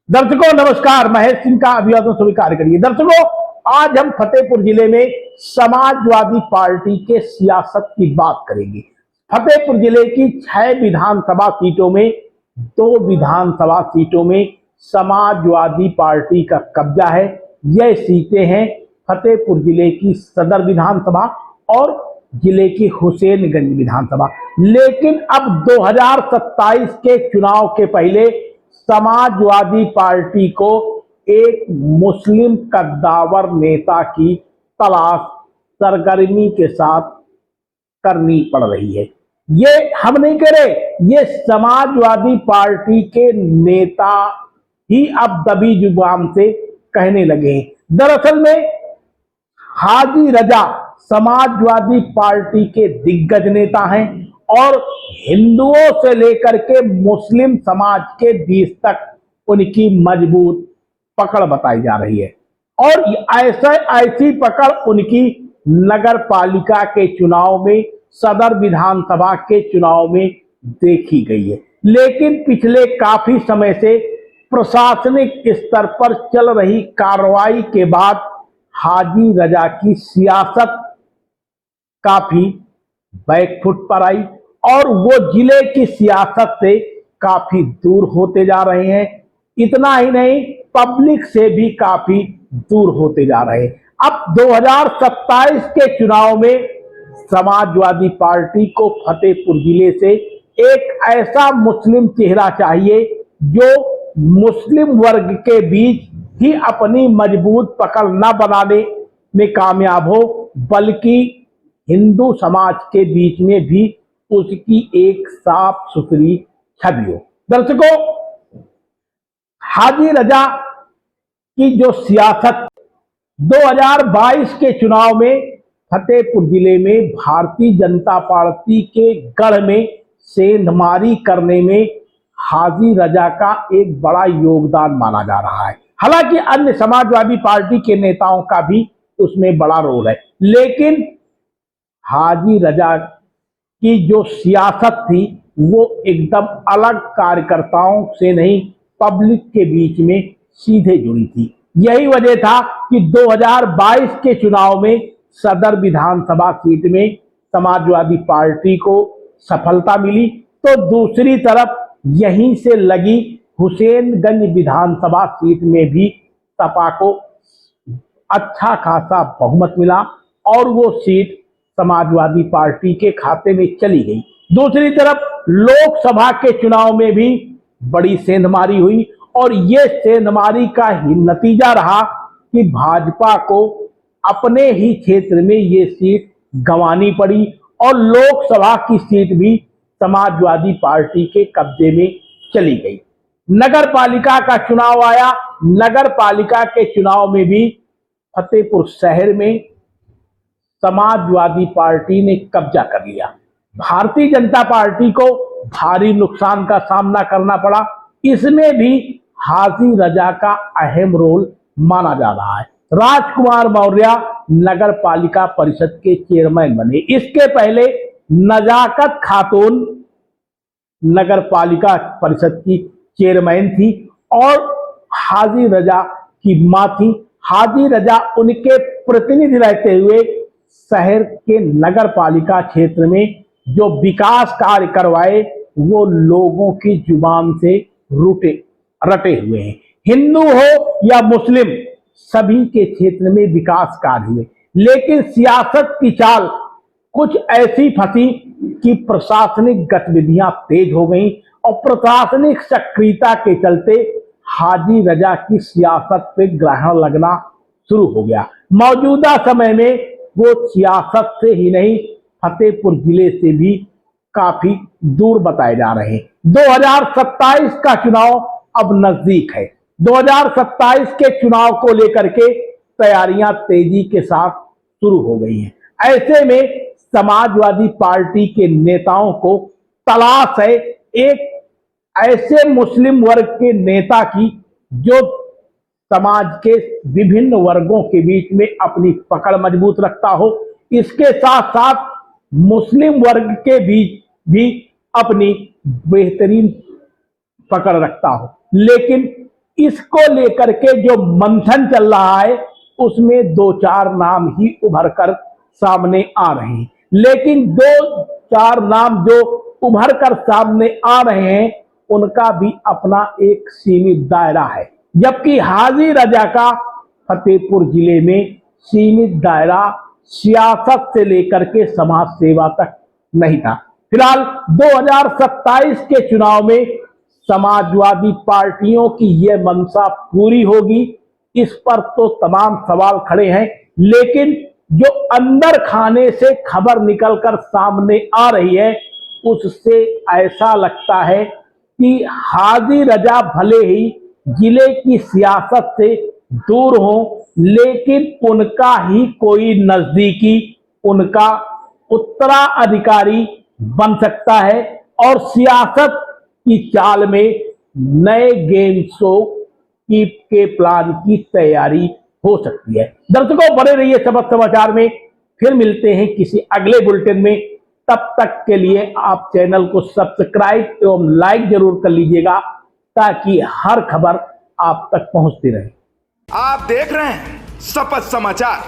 दर्शकों नमस्कार, महेश सिंह का अभिवादन स्वीकार करिए। दर्शकों, आज हम फतेहपुर जिले में समाजवादी पार्टी के सियासत की बात करेंगे। फतेहपुर जिले की 6 विधानसभा सीटों में 2 विधानसभा सीटों में समाजवादी पार्टी का कब्जा है। यह सीटें हैं फतेहपुर जिले की सदर विधानसभा और जिले की हुसैनगंज विधानसभा। लेकिन अब 2027 के चुनाव के पहले समाजवादी पार्टी को एक मुस्लिम कद्दावर नेता की तलाश सरगर्मी के साथ करनी पड़ रही है। ये हम नहीं कह रहे, ये समाजवादी पार्टी के नेता ही अब दबी जुबान से कहने लगे हैं। दरअसल में हाजी रजा समाजवादी पार्टी के दिग्गज नेता हैं और हिंदुओं से लेकर के मुस्लिम समाज के बीच तक उनकी मजबूत पकड़ बताई जा रही है और ऐसी पकड़ उनकी नगर पालिका के चुनाव में, सदर विधानसभा के चुनाव में देखी गई है। लेकिन पिछले काफी समय से प्रशासनिक स्तर पर चल रही कार्रवाई के बाद हाजी रजा की सियासत काफी बैकफुट पर आई और वो जिले की सियासत से काफी दूर होते जा रहे हैं। इतना ही नहीं, पब्लिक से भी काफी दूर होते जा रहे हैं। अब 2027 के चुनाव में समाजवादी पार्टी को फतेहपुर जिले से एक ऐसा मुस्लिम चेहरा चाहिए जो मुस्लिम वर्ग के बीच ही अपनी मजबूत पकड़ न बनाने में कामयाब हो, बल्कि हिंदू समाज के बीच में भी उसकी एक साफ सुथरी छवि हो। दर्शकों, हाजी रजा की जो सियासत 2022 के चुनाव में फतेहपुर जिले में भारतीय जनता पार्टी के गढ़ में सेंधमारी करने में हाजी रजा का एक बड़ा योगदान माना जा रहा है। हालांकि अन्य समाजवादी पार्टी के नेताओं का भी उसमें बड़ा रोल है, लेकिन हाजी रजा की जो सियासत थी वो एकदम अलग, कार्यकर्ताओं से नहीं, पब्लिक के बीच में सीधे जुड़ी थी। यही वजह था कि 2022 के चुनाव में सदर विधानसभा सीट में समाजवादी पार्टी को सफलता मिली, तो दूसरी तरफ यहीं से लगी हुसैनगंज विधानसभा सीट में भी सपा को अच्छा खासा बहुमत मिला और वो सीट समाजवादी पार्टी के खाते में चली गई। दूसरी तरफ लोकसभा के चुनाव में भी बड़ी सेंधमारी हुई और ये सेंधमारी का ही नतीजा रहा कि भाजपा को अपने ही क्षेत्र में ये सीट गंवानी पड़ी और लोकसभा की सीट भी समाजवादी पार्टी के कब्जे में चली गई। नगर पालिका का चुनाव आया, नगर पालिका के चुनाव में भी फतेहपुर शहर में समाजवादी पार्टी ने कब्जा कर लिया। भारतीय जनता पार्टी को भारी नुकसान का सामना करना पड़ा। इसमें भी हाजी रजा का अहम रोल माना जा रहा है। राजकुमार मौर्य नगर पालिका परिषद के चेयरमैन बने। इसके पहले नजाकत खातून नगर पालिका परिषद की चेयरमैन थी और हाजी रजा की मां थी। हाजी रजा उनके प्रतिनिधि रहते हुए शहर के नगर पालिका क्षेत्र में जो विकास कार्य करवाए वो लोगों की जुबान से रटे हुए हैं। हिंदू हो या मुस्लिम, सभी के क्षेत्र में विकास कार्य हुए, लेकिन सियासत की चाल कुछ ऐसी फंसी कि प्रशासनिक गतिविधियां तेज हो गई और प्रशासनिक सक्रियता के चलते हाजी रजा की सियासत पे ग्रहण लगना शुरू हो गया। मौजूदा समय में वो सियासत से ही नहीं, फतेहपुर जिले से भी काफी दूर बताए जा रहे हैं। 2027 का चुनाव अब नजदीक है। 2027 के चुनाव को लेकर के तैयारियां तेजी के साथ शुरू हो गई हैं। ऐसे में समाजवादी पार्टी के नेताओं को तलाश है एक ऐसे मुस्लिम वर्ग के नेता की जो समाज के विभिन्न वर्गों के बीच में अपनी पकड़ मजबूत रखता हो, इसके साथ साथ मुस्लिम वर्ग के बीच भी अपनी बेहतरीन पकड़ रखता हो। लेकिन इसको लेकर के जो मंथन चल रहा है उसमें दो चार नाम ही उभर कर सामने आ रहे हैं, लेकिन दो चार नाम जो उभर कर सामने आ रहे हैं उनका भी अपना एक सीमित दायरा है, जबकि हाजी रजा का फतेहपुर जिले में सीमित दायरा सियासत से लेकर के समाज सेवा तक नहीं था। फिलहाल 2027 के चुनाव में समाजवादी पार्टियों की यह मंशा पूरी होगी, इस पर तो तमाम सवाल खड़े हैं, लेकिन जो अंदर खाने से खबर निकलकर सामने आ रही है उससे ऐसा लगता है कि हाजी रजा भले ही जिले की सियासत से दूर हो, लेकिन उनका ही कोई नजदीकी, उनका उत्तराधिकारी बन सकता है और सियासत की चाल में नए गेम शो के प्लान की तैयारी हो सकती है। दर्शकों, बने रहिए सबक समाचार में, फिर मिलते हैं किसी अगले बुलेटिन में। तब तक के लिए आप चैनल को सब्सक्राइब एवं लाइक जरूर कर लीजिएगा ताकि हर खबर आप तक पहुंचती रहे। आप देख रहे हैं शपथ समाचार।